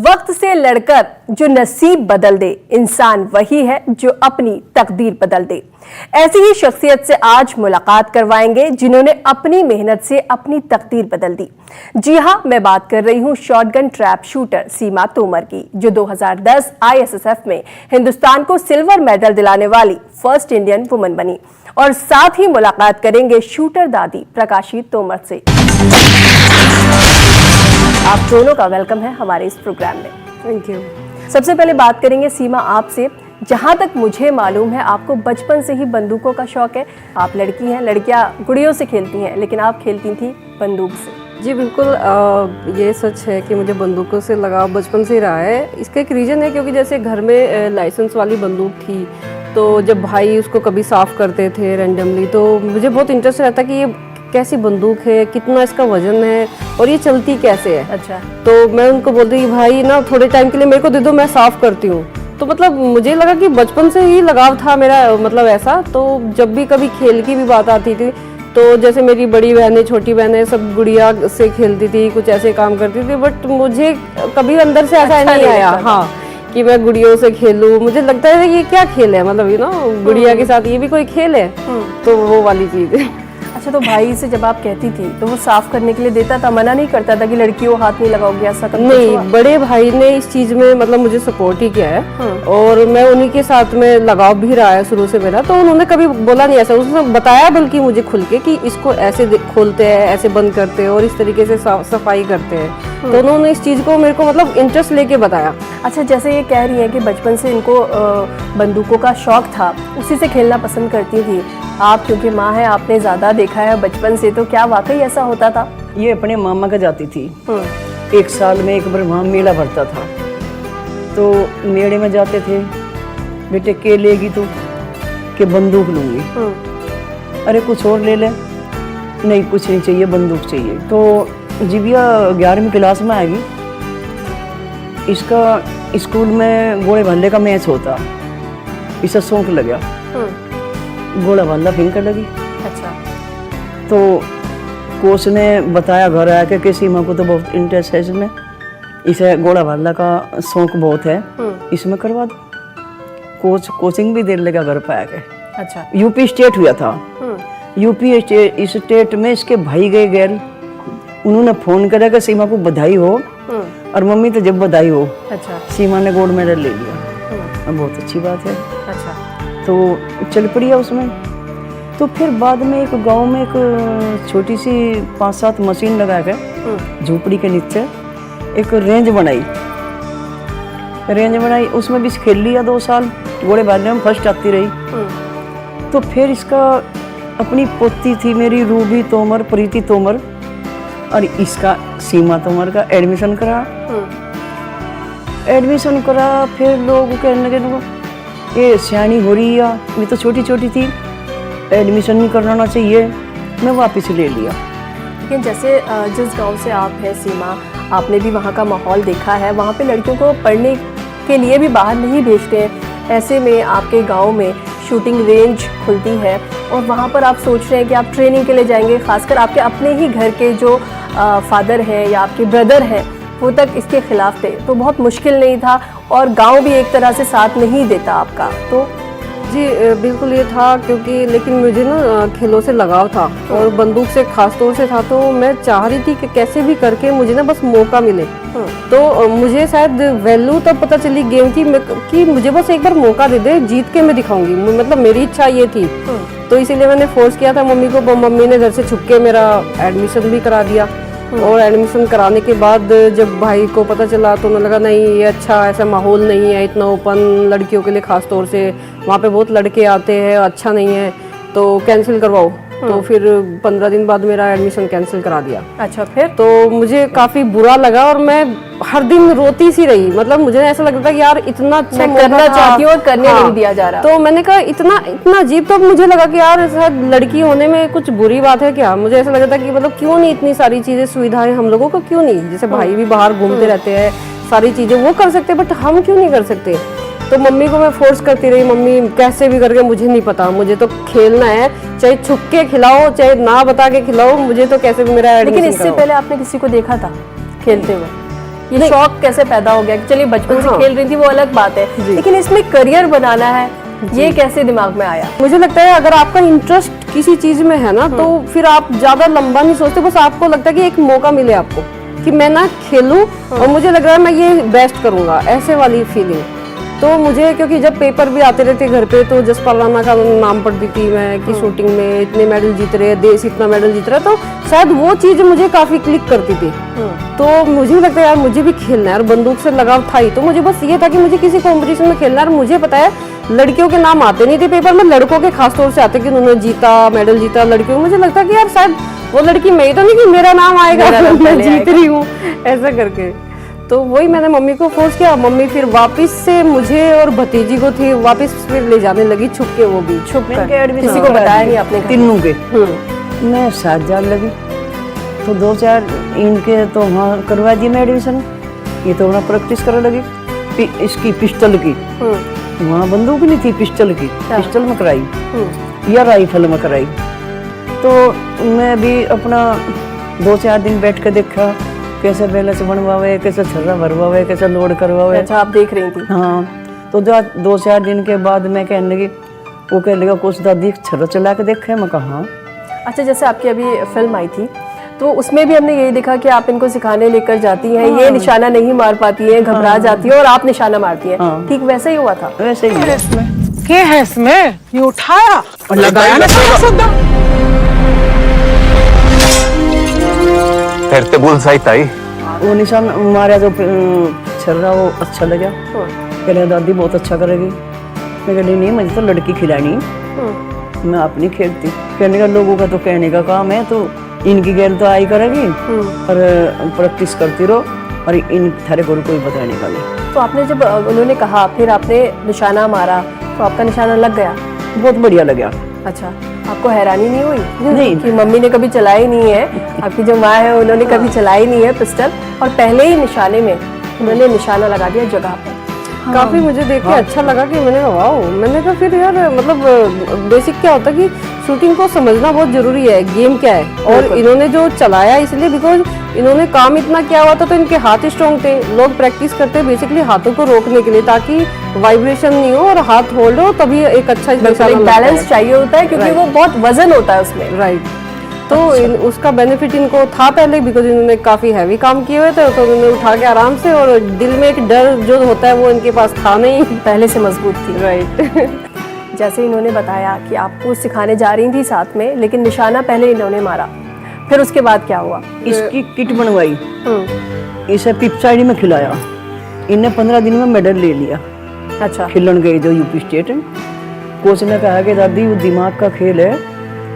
वक्त से लड़कर जो नसीब बदल दे, इंसान वही है जो अपनी तकदीर बदल दे। ऐसी ही शख्सियत से आज मुलाकात करवाएंगे जिन्होंने अपनी मेहनत से अपनी तकदीर बदल दी। जी हाँ, मैं बात कर रही हूँ शॉटगन ट्रैप शूटर सीमा तोमर की, जो 2010 ISSF में हिंदुस्तान को सिल्वर मेडल दिलाने वाली फर्स्ट इंडियन वुमन बनी। और साथ ही मुलाकात करेंगे शूटर दादी प्रकाशी तोमर से। आप दोनों का वेलकम है हमारे इस प्रोग्राम में। Thank you. सबसे पहले बात करेंगे सीमा आपसे। जहां तक मुझे मालूम है आपको बचपन से ही बंदूकों का शौक है। आप लड़की हैं, लड़कियां गुड़ियों से खेलती हैं, लेकिन आप खेलती थी बंदूक से। जी बिल्कुल, ये सच है कि मुझे बंदूकों से लगाव बचपन से ही रहा है। इसका एक रीज़न है क्योंकि जैसे घर में लाइसेंस वाली बंदूक थी, तो जब भाई उसको कभी साफ़ करते थे रैंडमली, तो मुझे बहुत इंटरेस्ट रहता कि ये कैसी बंदूक है, कितना इसका वजन है और ये चलती कैसे है। अच्छा। तो मैं उनको बोलती कि भाई ना थोड़े टाइम के लिए मेरे को दे दो, मैं साफ़ करती हूँ। तो मतलब मुझे लगा कि बचपन से ही लगाव था मेरा, मतलब ऐसा। तो जब भी कभी खेल की भी बात आती थी, तो जैसे मेरी बड़ी बहनें, छोटी बहनें सब गुड़िया से खेलती थी, कुछ ऐसे काम करती थी, बट मुझे कभी अंदर से ऐसा नहीं आया हाँ कि मैं गुड़ियों से खेलूं। मुझे लगता है ये क्या खेल है, मतलब गुड़िया के साथ ये भी कोई खेल है। तो वो वाली चीज़ है। अच्छा, तो भाई से जब आप कहती थी तो वो साफ करने के लिए देता था, मना नहीं करता था कि लड़कियों हाथ नहीं लगाओगे ऐसा? नहीं, बड़े भाई ने इस चीज में मतलब मुझे सपोर्ट ही किया है और मैं उन्हीं के साथ में लगाव भी रहा है शुरू से मेरा। तो उन्होंने कभी बोला नहीं ऐसा, उसने बताया बल्कि मुझे खुल के कि इसको ऐसे खोलते हैं, ऐसे बंद करते हैं और इस तरीके से सफाई करते हैं। तो उन्होंने इस चीज को मेरे को मतलब इंटरेस्ट लेके बताया। अच्छा, जैसे ये कह रही है कि बचपन से इनको बंदूकों का शौक था, उसी से खेलना पसंद करती थी। आप क्योंकि माँ है, आपने ज्यादा देखा है बचपन से, तो क्या वाकई ऐसा होता था? ये अपने मामा का जाती थी। एक साल में एक बार वहाँ मेला भरता था, तो मेले में जाते थे। बेटे के लेगी तू? कि बंदूक लूंगी। अरे कुछ और ले ले। नहीं कुछ नहीं चाहिए, बंदूक चाहिए। तो जीविया 11वीं क्लास में आएगी, इसका स्कूल में गोले भाले का मैच होता, इसे शौक लग गया, गोला भाला फेंकने लगी। अच्छा। तो कोच ने बताया घर आके कि सीमा को तो बहुत इंटरेस्ट है इसमें, इसे गोला भाला का शौक बहुत है, इसमें करवा दो। कोच कोचिंग भी दे लेगा घर पे आके। अच्छा। यूपी स्टेट हुआ था। यूपी स्टेट में इसके भाई गए गैर, उन्होंने फोन करा कि सीमा को बधाई हो, और मम्मी तो जब बधाई हो। अच्छा। सीमा ने गोल्ड मेडल ले लिया, बहुत अच्छी बात है। अच्छा। तो चल पड़ी है उसमें। तो फिर बाद में एक गांव में एक छोटी सी 5-7 मशीन लगा के झोपड़ी के नीचे एक रेंज बनाई। उसमें भी खेल लिया 2 साल, घोड़े भाले में फर्स्ट आती रही। तो फिर इसका अपनी पोती थी मेरी रूबी तोमर, प्रीति तोमर, और इसका सीमा तोमर का एडमिशन करा। फिर लोग कहने लगे ये सियानी हो रही है, ये तो छोटी छोटी थी, एडमिशन नहीं कराना चाहिए। मैं वापस ले लिया। लेकिन जैसे जिस गांव से आप हैं सीमा, आपने भी वहाँ का माहौल देखा है, वहाँ पे लड़कियों को पढ़ने के लिए भी बाहर नहीं भेजते हैं। ऐसे में आपके गांव में शूटिंग रेंज खुलती है और वहाँ पर आप सोच रहे हैं कि आप ट्रेनिंग के लिए जाएंगे, खासकर आपके अपने ही घर के जो फादर हैं या आपके ब्रदर हैं वो तक इसके खिलाफ थे, तो बहुत मुश्किल नहीं था और गांव भी एक तरह से साथ नहीं देता आपका। तो जी बिल्कुल ये था, क्योंकि लेकिन मुझे ना खेलों से लगाव था और बंदूक से खास तौर से था। तो मैं चाह रही थी कि कैसे भी करके मुझे ना बस मौका मिले। तो मुझे शायद वैल्यू तब पता चली गेम की कि मुझे बस एक बार मौका दे दे, जीत के मैं दिखाऊंगी, मतलब मेरी इच्छा ये थी। तो इसीलिए मैंने फोर्स किया था मम्मी को। मम्मी ने घर से छुप के मेरा एडमिशन भी करा दिया। और एडमिशन कराने के बाद जब भाई को पता चला तो उन्हें लगा नहीं ये अच्छा ऐसा माहौल नहीं है, इतना ओपन लड़कियों के लिए खास तौर से, वहाँ पे बहुत लड़के आते हैं, अच्छा नहीं है, तो कैंसिल करवाओ। तो फिर 15 दिन बाद मेरा एडमिशन कैंसिल करा दिया। अच्छा। फिर तो मुझे काफी बुरा लगा और मैं हर दिन रोती सी रही। मतलब मुझे ऐसा लगता था कि यार इतना अच्छा करना चाहती हूँ और करने नहीं दिया जा रहा। तो मैंने कहा इतना अजीब। तो मुझे लगा कि यार शायद लड़की होने में कुछ बुरी बात है क्या। मुझे ऐसा लगता था कि मतलब क्यों नहीं इतनी सारी चीजें, सुविधाएं हम लोगों को क्यों नहीं। जैसे भाई भी बाहर घूमते रहते हैं, सारी चीजें वो कर सकते, बट हम क्यों नहीं कर सकते। तो मम्मी को मैं फोर्स करती रही, मम्मी कैसे भी करके, मुझे नहीं पता, मुझे तो खेलना है, चाहे छुप के खिलाओ चाहे ना बता के खिलाओ, मुझे तो कैसे भी मेरा एडमिशन। लेकिन इससे पहले आपने किसी को देखा था खेलते हुए? ये शौक कैसे पैदा हो गया कि चलिए बचपन से खेल रही थी वो अलग बात है, लेकिन इसमें करियर बनाना है, ये कैसे दिमाग में आया? मुझे लगता है अगर आपका इंटरेस्ट किसी चीज में है ना, तो फिर आप ज्यादा लंबा नहीं सोचते, बस आपको लगता है कि एक मौका मिले आपको कि मैं ना खेलूं और मुझे लग रहा है मैं ये बेस्ट करूंगा, ऐसे वाली फीलिंग। तो मुझे क्योंकि जब पेपर भी आते रहते घर पे, तो जसपाल राणा का नाम पढ़ती थी मैं कि शूटिंग में इतने मेडल जीत रहे, देश इतना मेडल जीत रहा है, तो शायद वो चीज मुझे काफी क्लिक करती थी। तो मुझे भी लगता है यार मुझे भी खेलना है, और बंदूक से लगाव था ही, तो मुझे बस ये था कि मुझे किसी कंपटीशन में खेलना है। और मुझे पता है लड़कियों के नाम आते नहीं थे पेपर में, लड़कों के खासतौर से आते कि उन्होंने जीता, मेडल जीता। लड़कियों मुझे लगता कि यार शायद वो लड़की मैं ही तो नहीं कि मेरा नाम आएगा, मैं जीत रही हूँ ऐसा करके। तो वही मैंने मम्मी को फोर्स किया, मम्मी फिर वापस से मुझे और भतीजी को थी वापस फिर ले जाने लगी छुप के, वो भी छुप कर, किसी को बताया नहीं आपने? तीनों के मैं 7 जान लगी, तो 2-4 इनके तो वहाँ करवा दी मैं एडमिशन। ये तो वहाँ प्रैक्टिस करने लगी इसकी पिस्टल की, वहाँ बंदूक नहीं थी, पिस्टल की, पिस्टल में कराई या राइफल में कराई। तो मैं भी अपना 2-4 दिन बैठ के देखा कैसे बैलेंस बनवावे, कैसे छर्रा भरवावे, कैसे लोड करवावे। अच्छा, आप देख रही थी? हाँ, तो 2-4 दिन के बाद मैं कहने लगी, वो कहने लगा कुछ दादी छर्रा चला के देखे। मैं कहा हाँ। अच्छा, जैसे आपकी अभी फिल्म आई थी तो उसमें भी हमने यही देखा कि आप इनको सिखाने लेकर जाती हैं, ये निशाना नहीं मार पाती है, घबरा जाती है और आप निशाना मारती हैं। ठीक वैसा ही हुआ था? वैसे ही क्या है इसमें? ये उठाया और लगाया ना सदा। फिर ते बुल सही ताई वो निशान मारा जो छर्रा, वो अच्छा लगा। कहने दादी बहुत अच्छा करेगी। मैं कहती नहीं, मुझे तो लड़की खिलानी, मैं अपनी खेलती। कहने का लोगों का तो कहने का काम है, तो इनकी गैर तो आई करेगी और प्रैक्टिस करती रहो, और इन थारे को कोई बताने का नहीं। तो आपने जब उन्होंने कहा फिर आपने निशाना मारा तो आपका निशाना लग गया? बहुत बढ़िया लगा। अच्छा, आपको हैरानी नहीं हुई नहीं कि मम्मी ने कभी चलाई नहीं है, आपकी जो माँ है उन्होंने कभी चलाई नहीं है पिस्टल, और पहले ही निशाने में उन्होंने निशाना लगा दिया जगह पर? काफी मुझे देख के अच्छा लगा कि मैंने कहा वाओ। मैंने कहा फिर यार मतलब बेसिक क्या होता है कि शूटिंग को समझना बहुत जरूरी है, गेम क्या है। और इन्होंने जो चलाया इसलिए बिकॉज इन्होंने काम इतना किया हुआ था, तो इनके हाथ स्ट्रॉन्ग थे। लोग प्रैक्टिस करते हैं बेसिकली हाथों को रोकने के लिए, ताकि वाइब्रेशन नहीं हो और हाथ होल्ड हो, तभी एक अच्छा बैलेंस चाहिए होता है, क्योंकि वो बहुत वजन होता है उसमें। राइट। तो उसका बेनिफिट इनको था पहले, बिकॉज इन्होंने काफी हैवी काम किए हुए थे, तो उन्होंने उठा के आराम से, और दिल में एक डर जो होता है वो इनके पास था नहीं, पहले से मजबूत थी। राइट। जैसे इन्होंने बताया कि आपको सिखाने जा रही थी साथ में, लेकिन निशाना पहले इन्होंने मारा, फिर उसके बाद क्या हुआ? इसकी किट बनवाई, इसे पिपसाइडी में खिलाया, इन्हें 15 दिन में मेडल ले लिया। अच्छा, खिलन गई जो यूपी स्टेट। कोच ने कहा कि दादी वो दिमाग का खेल है,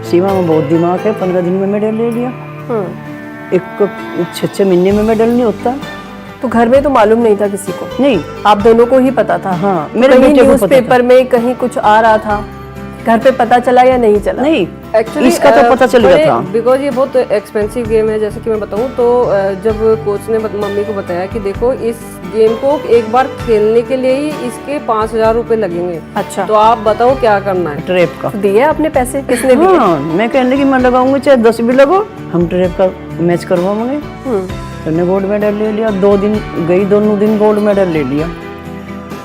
सीमा में बहुत दिमाग है, 15 दिन में मेडल ले लिया। एक 6-6 महीने में मेडल नहीं होता। तो घर में तो मालूम नहीं था किसी को? नहीं, आप दोनों को ही पता था? हाँ, मेरे न्यूज़ पेपर में कहीं कुछ आ रहा था, घर पे पता चला या नहीं चला? नहीं, एक्चुअली इसका तो पता चल गया था। बिकॉज ये बहुत एक्सपेंसिव गेम है, जैसे कि मैं बताऊं तो जब कोच ने मम्मी को बताया कि देखो इस गेम को एक बार खेलने के लिए ही इसके 5,000 रुपए लगेंगे। अच्छा, तो आप बताओ क्या करना है? ट्रैप का दिए आपने पैसे? किसने दिए? हाँ, मैं कहने की मैं लगाऊंगी चाहे 10 भी लगो, हम ट्रैप का मैच करवाएंगे। मैंने गोल्ड मेडल ले लिया। 2 दिन गई, दोनों दिन गोल्ड मेडल ले लिया।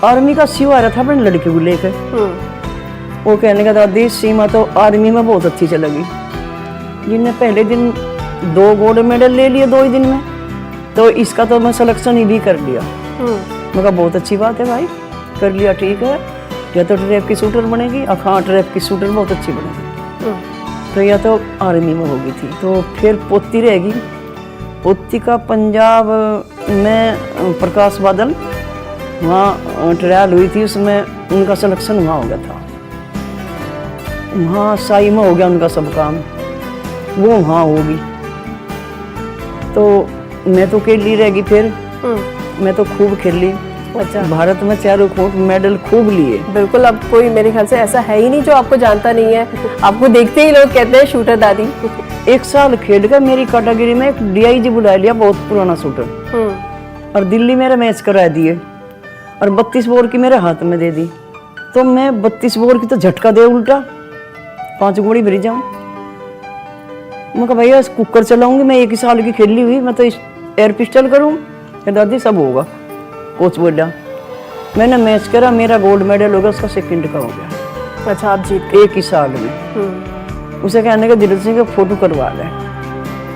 आर्मी का सीओ आ रहा था अपने लड़के को लेकर, वो कहने का दादी सीमा तो आर्मी में बहुत अच्छी चलेगी। जिनने पहले दिन 2 गोल्ड मेडल ले लिए 2 ही दिन में, तो इसका तो मैं सिलेक्शन ही भी कर लिया। मैं कहा बहुत अच्छी बात है भाई, कर लिया, ठीक है। या तो ट्रैप की शूटर बनेगी, हाँ ट्रैप की शूटर बहुत अच्छी बनेगी। तो या तो आर्मी में होगी थी। तो फिर पोती रहेगी, पोती का पंजाब में प्रकाश बादल, वहाँ ट्रायल हुई थी, उसमें उनका सिलेक्शन वहाँ हो गया था। वहाँ साई में हो गया उनका सब काम, वो वहाँ होगी। तो मैं तो खेली रहेगी। फिर मैं तो खूब खेली। अच्छा, भारत में 4 मेडल खूब लिए। बिल्कुल। अब कोई मेरे ख्याल से ऐसा है ही नहीं जो आपको जानता नहीं है, आपको देखते ही लोग कहते हैं शूटर दादी। 1 साल खेल कर मेरी कैटेगरी में एक DIG बुला लिया, बहुत पुराना शूटर, और दिल्ली मेरे मैच करा दिए, और 32 बोर की मेरे हाथ में दे दी। तो मैं 32 बोर की तो झटका दे उल्टा 5 गोली भरी जाऊं। मैं कहा भैया कुकर चलाऊंगी, मैं 1 ही साल की खेली हुई, मैं तो एयर पिस्टल करूं, कि दादी सब होगा। कोच बोला, मैंने मैच करा, मेरा गोल्ड मेडल होगा, उसका सेकंड का हो गया। अच्छा, आप जीत गए। एक ही साल में। उसे कहने का दिल से फोटो करवा ले।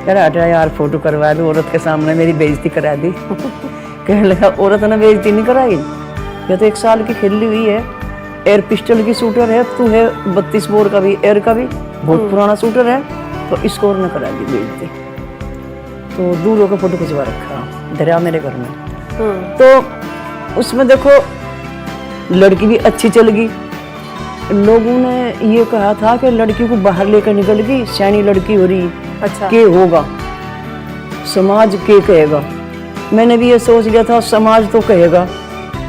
कह रहा हटा यार, फोटो करवा दो, औरत के सामने मेरी बेइज्जती करा दी। कहने लगा औरत ने बेइज्जती नहीं कराई, ये तो 1 साल की खेली हुई है, एयर पिस्टल की शूटर है, तू है 32 बोर का भी, एयर का भी बहुत पुराना शूटर है, तो इसको और न करा दी बेइज्जती। तो दूर होकर फोटो खिंचवा रखा दरिया मेरे घर में। तो उसमें देखो लड़की भी अच्छी चल गई। लोगों ने ये कहा था कि लड़की को बाहर लेकर निकल गई, सयानी लड़की हो रही। अच्छा, के होगा, समाज के कहेगा। मैंने भी ये सोच लिया था समाज तो कहेगा,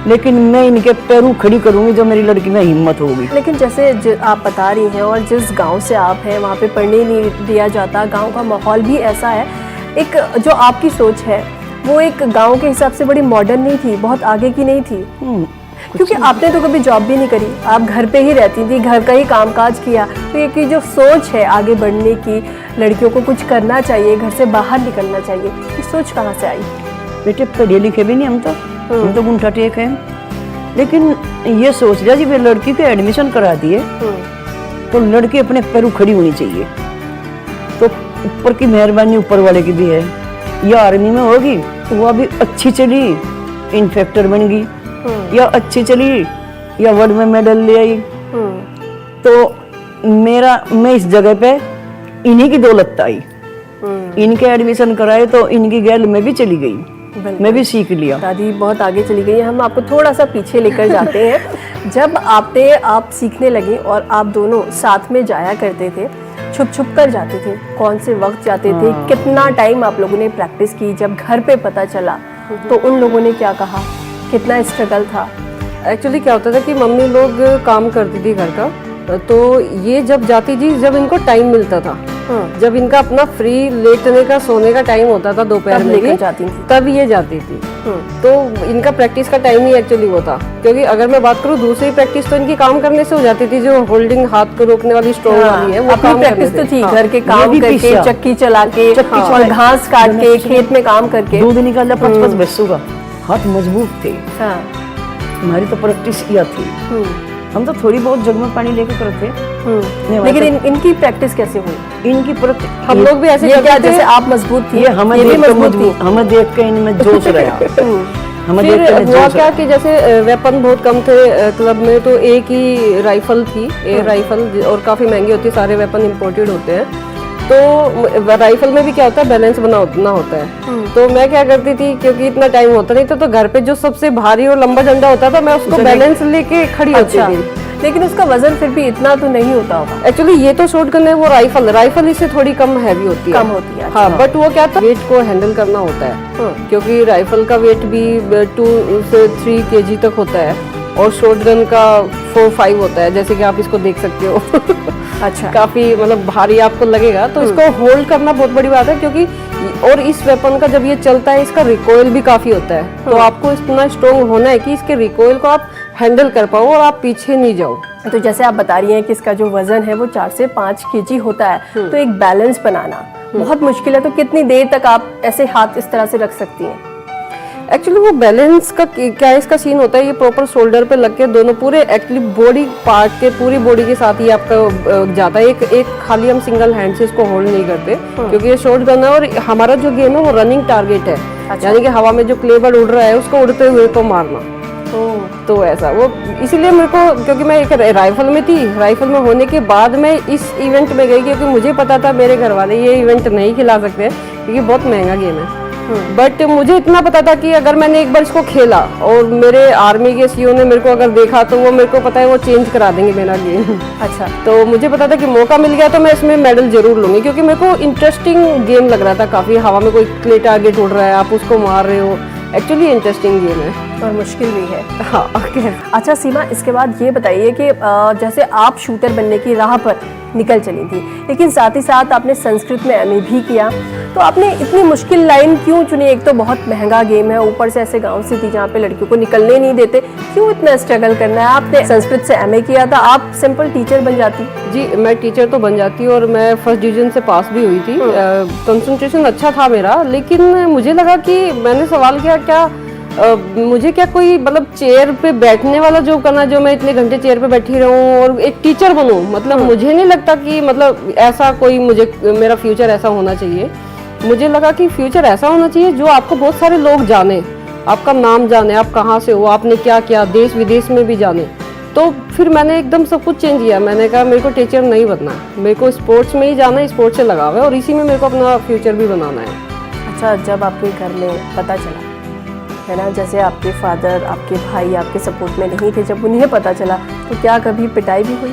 लेकिन मैं इनके पैरों खड़ी करूंगी जो मेरी लड़की में हिम्मत होगी। लेकिन जैसे आप बता रही हैं और जिस गांव से आप हैं वहाँ पे पढ़ने नहीं दिया जाता, गांव का माहौल भी ऐसा है। एक जो आपकी सोच है वो एक गांव के हिसाब से बड़ी मॉडर्न नहीं थी, बहुत आगे की नहीं थी, क्योंकि आपने तो कभी जॉब भी नहीं करी, आप घर पे ही रहती थी, घर का ही कामकाज किया। तो ये कि जो सोच है आगे बढ़ने की, लड़कियों को कुछ करना चाहिए, घर से बाहर निकलना चाहिए, ये सोच कहाँ से आई? बेटे पढ़े लिखे भी नहीं हम तो गुंठा टेक हैं। लेकिन ये सोच लिया जी लड़की को एडमिशन करा दिए तो लड़की अपने पैरों खड़ी होनी चाहिए। तो ऊपर की मेहरबानी ऊपर वाले की भी है। या आर्मी में होगी, वो भी अच्छी चली, इंस्पेक्टर बन गई, या अच्छी चली, या वर्ल्ड में मेडल ले आई। तो मैं इस जगह पे इन्हीं की दौलत आई। इनके एडमिशन कराए तो इनकी गैल में भी चली गई, मैं भी सीख लिया। दादी बहुत आगे चली गई है, हम आपको थोड़ा सा पीछे लेकर जाते हैं। जब आप सीखने लगे और आप दोनों साथ में जाया करते थे, छुप छुप कर जाते थे, कौन से वक्त जाते थे, कितना टाइम आप लोगों ने प्रैक्टिस की? जब घर पे पता चला तो उन लोगों ने क्या कहा, कितना स्ट्रगल था? एक्चुअली क्या होता था कि मम्मी लोग काम करती थी घर का, तो ये जब जाती थी जब इनको टाइम मिलता था, जब इनका अपना फ्री लेटने का सोने का टाइम होता था दोपहर में भी, जाती थी, तब ये जाती थी। तो इनका प्रैक्टिस का टाइम ही एक्चुअली वो था, क्योंकि अगर मैं बात करूँ दूसरी प्रैक्टिस तो इनकी काम करने से हो जाती थी, जो होल्डिंग हाथ को रोकने वाली स्ट्रोंग वाली है, वो काम प्रैक्टिस तो थी, घर के काम करके, चक्की चला के, और घास काट के, खेत में काम करके दूध निकाला 5-5 भैंसों का, हाथ मजबूत थे। हाँ, हमारी तो प्रैक्टिस किया थी। हम तो थोड़ी बहुत जग में पानी लेके करते। लेकिन इनकी प्रैक्टिस कैसे हुई? इनकी प्रैक्टिस हम लोग भी ऐसे ये क्या, जैसे आप मजबूत थी, ये हमें भी देख मजबूत थी। हमें देख के इनमें जोश रहा। हमें देख फिर के हुआ जोश क्या कि जैसे वेपन बहुत कम थे क्लब में, तो एक ही राइफल थी, एयर राइफल, और काफी महंगी होती है, सारे वेपन इंपोर्टेड होते हैं। तो राइफल में भी क्या होता है, बैलेंस बनाना होता है। तो मैं क्या करती थी, क्योंकि इतना टाइम होता नहीं था, तो घर पे जो सबसे भारी और लंबा झंडा होता था, मैं उसको बैलेंस लेके खड़ी होती थी। लेकिन उसका वजन फिर भी इतना तो नहीं होता होगा। एक्चुअली ये तो शॉटगन है, वो राइफल इससे थोड़ी कम हैवी होती है, कम होती है। हाँ, बट वो क्या था, वेट को हैंडल करना होता है, क्योंकि राइफल का वेट भी 2 से 3 kg तक होता है, और शॉटगन का 4-5 होता है, जैसे कि आप इसको देख सकते हो। अच्छा, काफी मतलब भारी आपको लगेगा, तो इसको होल्ड करना बहुत बड़ी बात है, क्योंकि और इस वेपन का जब ये चलता है, इसका रिकॉइल भी काफी होता है, तो आपको इतना स्ट्रॉन्ग होना है कि इसके रिकॉइल को आप हैंडल कर पाओ और आप पीछे नहीं जाओ। तो जैसे आप बता रही हैं कि इसका जो वजन है वो 4 से 5 kg होता है, तो एक बैलेंस बनाना बहुत मुश्किल है। तो कितनी देर तक आप ऐसे हाथ इस तरह से रख सकती हैं? एक्चुअली वो बैलेंस का क्या इसका सीन होता है, ये प्रॉपर शोल्डर पे लग के दोनों पूरे एक्चुअली बॉडी पार्ट के, पूरी बॉडी के साथ ही आपका जाता है। एक खाली हम सिंगल हैंड से इसको होल्ड नहीं करते, क्योंकि ये शॉर्ट गन है, और हमारा जो गेम है वो रनिंग टारगेट है। अच्छा। यानी कि हवा में जो क्ले बर्ड उड़ रहा है उसको उड़ते हुए को मारना। तो ऐसा वो, इसीलिए मेरे को, क्योंकि मैं एक राइफल में थी, राइफल में होने के बाद मैं इस इवेंट में गई, क्योंकि मुझे पता था मेरे घर वाले ये इवेंट नहीं खिला सकते, क्योंकि बहुत महंगा गेम है। बट मुझे इतना पता था कि अगर मैंने एक बार इसको खेला और मेरे आर्मी के सीओ ने मेरे को अगर देखा, तो वो मेरे को पता है वो चेंज करा देंगे मेरा गेम। अच्छा, तो मुझे पता था कि मौका मिल गया तो मैं इसमें मेडल जरूर लूंगी, क्योंकि मेरे को इंटरेस्टिंग गेम लग रहा था काफी। हवा में कोई क्ले टारगेट उड़ रहा है, आप उसको मार रहे हो, एक्चुअली इंटरेस्टिंग गेम है और मुश्किल भी है। हाँ, ओके। अच्छा सीमा, इसके बाद ये बताइए कि जैसे आप शूटर बनने की राह पर निकल चली थी, लेकिन साथ ही साथ आपने संस्कृत में एमए भी किया। तो आपने इतनी मुश्किल लाइन क्यों चुनी? एक तो बहुत महंगा गेम है, ऊपर से ऐसे गांव से थी जहाँ पे लड़कियों को निकलने नहीं देते, क्यों इतना स्ट्रगल करना है? आपने संस्कृत से एमए किया था, आप सिंपल टीचर बन जाती। जी, मैं टीचर तो बन जाती और मैं फर्स्ट डिवीजन से पास भी हुई थी। कंसंट्रेशन अच्छा था मेरा, लेकिन मुझे लगा कि मैंने सवाल किया क्या मुझे क्या कोई मतलब चेयर पे बैठने वाला जॉब करना, जो मैं इतने घंटे चेयर पे बैठी रहूं और एक टीचर बनूं, मतलब मुझे नहीं लगता कि मतलब ऐसा कोई मुझे मेरा फ्यूचर ऐसा होना चाहिए। मुझे लगा कि फ्यूचर ऐसा होना चाहिए जो आपको बहुत सारे लोग जाने, आपका नाम जाने, आप कहाँ से हो, आपने क्या किया, देश विदेश में भी जाने। तो फिर मैंने एकदम सब कुछ चेंज किया। मैंने कहा मेरे को टीचर नहीं बनना, मेरे को स्पोर्ट्स में ही जाना है, स्पोर्ट्स से लगाव है और इसी में मेरे को अपना फ्यूचर भी बनाना है। अच्छा, जब आपके घर में पता चला है ना, जैसे आपके फादर, आपके भाई आपके सपोर्ट में नहीं थे, जब उन्हें पता चला तो क्या कभी पिटाई भी हुई?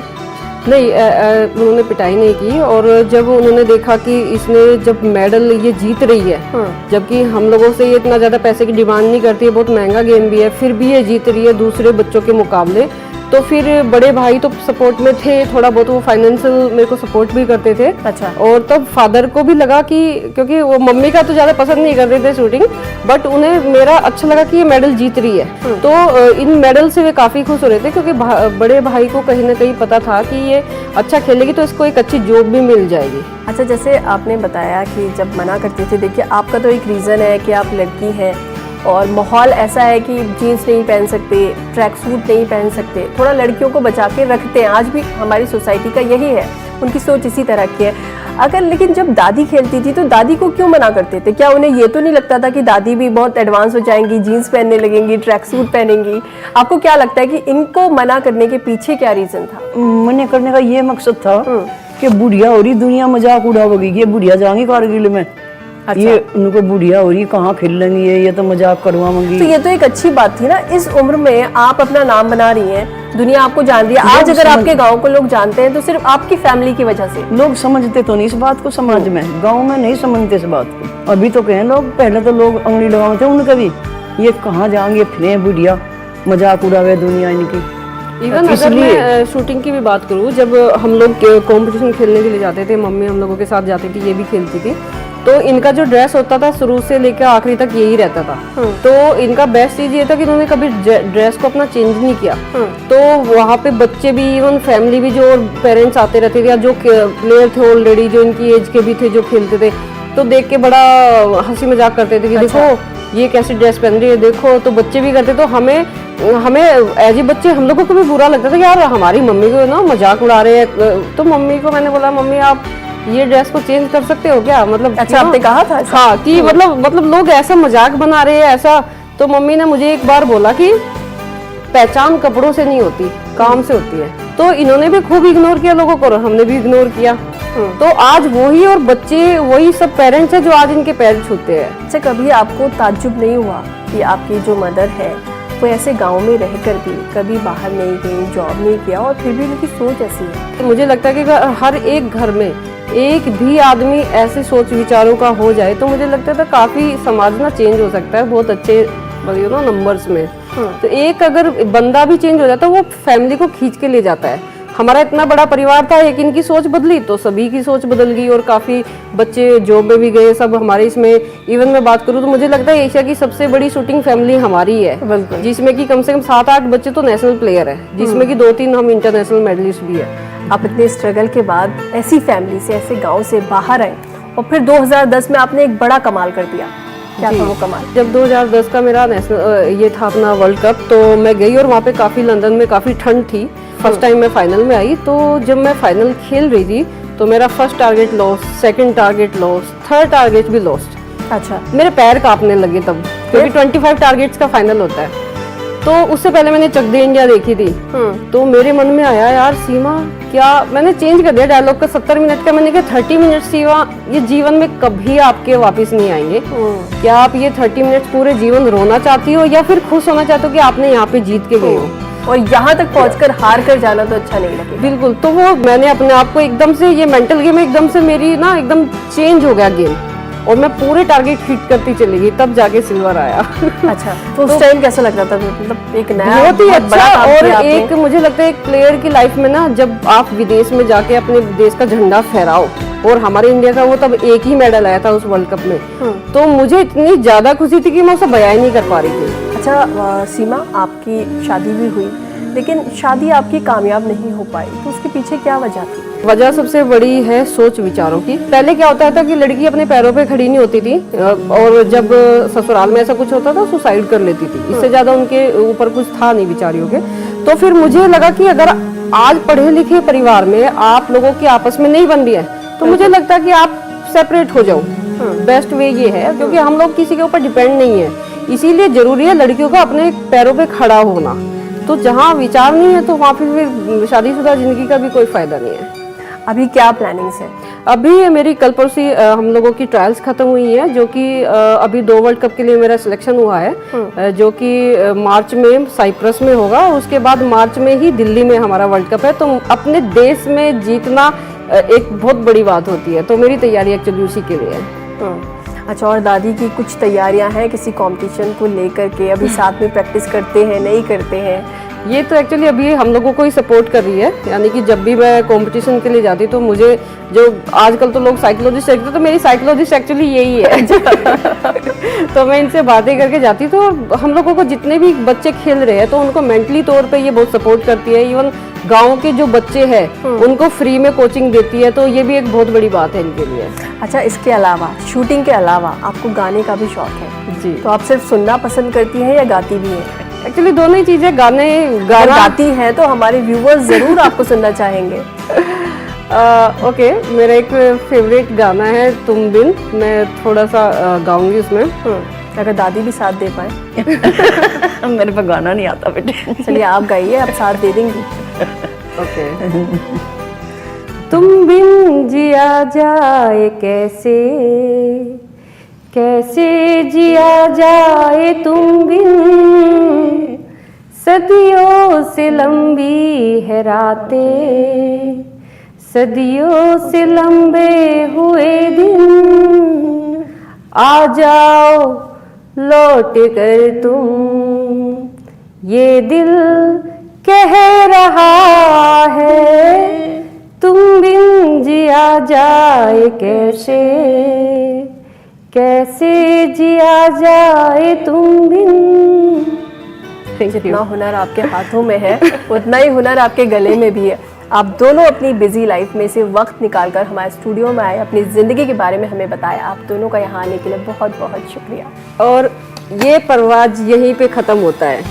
नहीं, उन्होंने पिटाई नहीं की। और जब उन्होंने देखा कि इसने जब मेडल ये जीत रही है, जबकि हम लोगों से ये इतना ज़्यादा पैसे की डिमांड नहीं करती है, बहुत महंगा गेम भी है, फिर भी ये जीत रही है दूसरे बच्चों के मुकाबले, तो फिर बड़े भाई तो सपोर्ट में थे, थोड़ा बहुत वो फाइनेंशियल मेरे को सपोर्ट भी करते थे। अच्छा। और तब फादर को भी लगा कि, क्योंकि वो मम्मी का तो ज़्यादा पसंद नहीं करते थे शूटिंग, बट उन्हें मेरा अच्छा लगा कि ये मेडल जीत रही है, तो इन मेडल से वे काफ़ी खुश हो रहे थे, क्योंकि बड़े भाई को कहीं ना कहीं पता था कि ये अच्छा खेलेगी तो इसको एक अच्छी जॉब भी मिल जाएगी। अच्छा, जैसे आपने बताया कि जब मना करते थे, देखिए आपका तो एक रीज़न है कि आप लड़की हैं और माहौल ऐसा है कि जीन्स नहीं पहन सकते, ट्रैक सूट नहीं पहन सकते, थोड़ा लड़कियों को बचा के रखते हैं। आज भी हमारी सोसाइटी का यही है, उनकी सोच इसी तरह की है। अगर लेकिन जब दादी खेलती थी तो दादी को क्यों मना करते थे? क्या उन्हें ये तो नहीं लगता था कि दादी भी बहुत एडवांस हो जाएंगी, जीन्स पहनने लगेंगी, ट्रैक सूट पहनेंगी? आपको क्या लगता है कि इनको मना करने के पीछे क्या रीज़न था? मना करने का ये मकसद था कि बुढ़िया हो रही, दुनिया मजाक उड़ावेगी, ये बुढ़िया जाएंगी कारगिल में। अच्छा। ये उनको बुढ़िया हो रही, कहाँ खेल लेंगी, ये तो मजाक करवाएंगी। तो ये तो एक अच्छी बात थी ना, इस उम्र में आप अपना नाम बना रही हैं, दुनिया आपको जान रही है। आज अगर आपके गांव को लोग जानते हैं तो सिर्फ आपकी फैमिली की वजह से। लोग समझते तो नहीं इस बात को, समाज में, गांव में नहीं समझते इस बात को। अभी तो कहें लोग, पहले तो लोग अंगली लगाते उनका भी, ये कहाँ जाएंगे फिर बुढ़िया, मजाक उड़ावे दुनिया इनकी। इवन अगर मैं शूटिंग की भी बात करूँ, जब हम लोग कंपटीशन खेलने के लिए जाते थे, मम्मी हम लोगों के साथ जाती थी, ये भी खेलती थी, तो इनका जो ड्रेस होता था शुरू से लेकर आखिरी तक यही रहता था। तो इनका बेस्ट चीज ये था कि इन्होंने कभी ड्रेस को अपना चेंज नहीं किया। तो वहाँ पे बच्चे भी, इवन फैमिली भी, जो पेरेंट्स आते रहते थे या जो प्लेयर थे ऑलरेडी, जो इनकी एज के भी थे, जो खेलते थे, तो देख के बड़ा हंसी मजाक करते थे कि देखो ये कैसी ड्रेस पहन रही है, देखो। तो बच्चे भी करते, तो हमें एज ए बच्चे हम लोगों को भी बुरा लगता था कि यार हमारी मम्मी को ना मजाक उड़ा रहे हैं। तो मम्मी को मैंने बोला, मम्मी आप ये ड्रेस को चेंज कर सकते हो क्या? मतलब अच्छा, आपने कहा था? हाँ, कि मतलब लोग ऐसा मजाक बना रहे हैं ऐसा। तो मम्मी ने मुझे एक बार बोला कि पहचान कपड़ों से नहीं होती, काम से होती है। तो इन्होंने भी खूब इग्नोर किया लोगों को और हमने भी इग्नोर किया। तो आज वही और बच्चे, वही सब पेरेंट्स हैं जो आज इनके पैर छूते हैं। अच्छा, कभी आपको ताज्जुब नहीं हुआ कि आपकी जो मदर है वो ऐसे गांव में रहकर भी कभी बाहर नहीं गई, जॉब नहीं किया, और फिर भी उनकी सोच ऐसी है? तो मुझे लगता है कि हर एक घर में एक भी आदमी ऐसे सोच विचारों का हो जाए तो मुझे लगता है काफी समाज ना चेंज हो सकता है, बहुत अच्छे नंबर्स में। तो एक अगर बंदा भी चेंज हो जाता है, वो फैमिली को खींच के ले जाता है। हमारा इतना बड़ा परिवार था, एक इनकी सोच बदली तो सभी की सोच बदल गई और काफी बच्चे जॉब में भी गए सब हमारे इसमें। इवन मैं बात करूँ तो मुझे लगता है एशिया की सबसे बड़ी शूटिंग फैमिली हमारी है, जिसमें कि कम से कम 7-8 बच्चे तो नेशनल प्लेयर है, जिसमें कि 2-3 हम इंटरनेशनल मेडलिस्ट भी है। आप इतने स्ट्रगल के बाद ऐसी फैमिली से, ऐसे गांव से बाहर आए और फिर 2010 में आपने एक बड़ा कमाल कर दिया। क्या था वो कमाल? जब 2010 का मेरा नेशनल ये था अपना वर्ल्ड कप, तो मैं गई और वहाँ पे काफ़ी लंदन में काफ़ी ठंड थी। फर्स्ट टाइम मैं फाइनल में आई, तो जब मैं फाइनल खेल रही थी तो मेरा first target loss, second target loss, third target भी लॉस्ट। अच्छा। मेरे पैर कांपने लगे तब, क्योंकि 25 टारगेट्स का फाइनल होता है। तो उससे पहले मैंने चक दे इंडिया देखी थी, तो मेरे मन में आया यार सीमा, क्या मैंने चेंज कर दिया डायलॉग का 70 मिनट का, मैंने कहा 30 मिनट सीमा ये जीवन में कभी आपके वापस नहीं आएंगे। क्या आप ये 30 मिनट पूरे जीवन रोना चाहती हो या फिर खुश होना चाहते हो कि आपने यहाँ पे जीत के गए हो? और यहाँ तक पहुंचकर हार कर जाना तो अच्छा नहीं लगे। बिल्कुल। तो वो मैंने अपने आप को एकदम से, ये मेंटल गेम एकदम से मेरी ना एकदम चेंज हो गया गेम। और मैं पूरे टारगेट हिट करती चली गई, तब जाके सिल्वर आया। अच्छा, तो उस टाइम कैसा लग रहा था? मतलब एक नया बहुत ही बहुत अच्छा। बड़ा काम और किया आपने। एक मुझे लगता है एक प्लेयर की लाइफ में ना, जब आप विदेश में जाके अपने देश का झंडा फहराओ, और हमारे इंडिया का वो तब एक ही मेडल आया था उस वर्ल्ड कप में, तो मुझे इतनी ज्यादा खुशी थी कि मैं उसे बयान नहीं कर पा रही थी। अच्छा सीमा, आपकी शादी भी हुई, लेकिन शादी आपकी कामयाब नहीं हो पाई, तो उसके पीछे क्या वजह थी? वजह सबसे बड़ी है सोच विचारों की। पहले क्या होता था कि लड़की अपने पैरों पे खड़ी नहीं होती थी, और जब ससुराल में ऐसा कुछ होता था सुसाइड कर लेती थी। इससे ज्यादा उनके ऊपर कुछ था नहीं बिचारियों के। तो फिर मुझे लगा कि अगर आज पढ़े लिखे परिवार में आप लोगों की आपस में नहीं बन रही है, तो मुझे लगता है कि आप सेपरेट हो जाओ। बेस्ट वे ये है, क्योंकि हम लोग किसी के ऊपर डिपेंड नहीं है, इसीलिए जरूरी है लड़कियों का अपने पैरों पे खड़ा होना। तो जहाँ विचार नहीं है तो वहाँ फिर शादीशुदा जिंदगी का भी कोई फायदा नहीं है। अभी क्या प्लानिंग्स है? अभी मेरी कल परसों हम लोगों की ट्रायल्स खत्म हुई है, जो कि अभी 2 वर्ल्ड कप के लिए मेरा सिलेक्शन हुआ है, जो कि मार्च में साइप्रस में होगा। उसके बाद मार्च में ही दिल्ली में हमारा वर्ल्ड कप है। तो अपने देश में जीतना एक बहुत बड़ी बात होती है, तो मेरी तैयारी एक्चुअली उसी के लिए है। अच्छा, और दादी की कुछ तैयारियां हैं किसी कंपटीशन को लेकर के? अभी साथ में प्रैक्टिस करते हैं, नहीं करते हैं? ये तो एक्चुअली अभी हम लोगों को ही सपोर्ट कर रही है, यानी कि जब भी मैं कंपटीशन के लिए जाती तो मुझे, जो आजकल तो लोग साइकोलॉजिस्ट देखते हैं, तो मेरी साइकोलॉजिस्ट एक्चुअली यही है। तो मैं इनसे बातें करके जाती, तो हम लोगों को जितने भी बच्चे खेल रहे हैं तो उनको मेंटली तौर पे ये बहुत सपोर्ट करती है। इवन गाँव के जो बच्चे हैं उनको फ्री में कोचिंग देती है, तो ये भी एक बहुत बड़ी बात है इनके लिए। अच्छा, इसके अलावा, शूटिंग के अलावा आपको गाने का भी शौक है जी। तो आप सिर्फ सुनना पसंद करती हैं या गाती भी हैं? एक्चुअली दोनों ही चीजें, अगर गाना गाती हैं तो हमारे व्यूवर्स जरूर आपको सुनना चाहेंगे। ओके, मेरा एक फेवरेट गाना है तुम बिन, मैं थोड़ा सा गाऊंगी उसमें। अगर दादी भी साथ दे पाए। मेरे पे गाना नहीं आता बेटे। चलिए आप गाइए, आप साथ दे देंगी। ओके। तुम बिन जिया जाए कैसे, कैसे जिया जाए तुम बिन, सदियों से लंबी है रातें, सदियों से लंबे हुए दिन, आ जाओ लौट कर तुम, ये दिल कह रहा है, तुम बिन जिया जाए कैसे, कैसे जिया जाए तुम बिन। जितना हुनर आपके हाथों में है उतना ही हुनर आपके गले में भी है। आप दोनों अपनी बिजी लाइफ में से वक्त निकालकर हमारे स्टूडियो में आए, अपनी ज़िंदगी के बारे में हमें बताया। आप दोनों का यहाँ आने के लिए बहुत बहुत शुक्रिया। और ये परवाज़ यहीं पे ख़त्म होता है।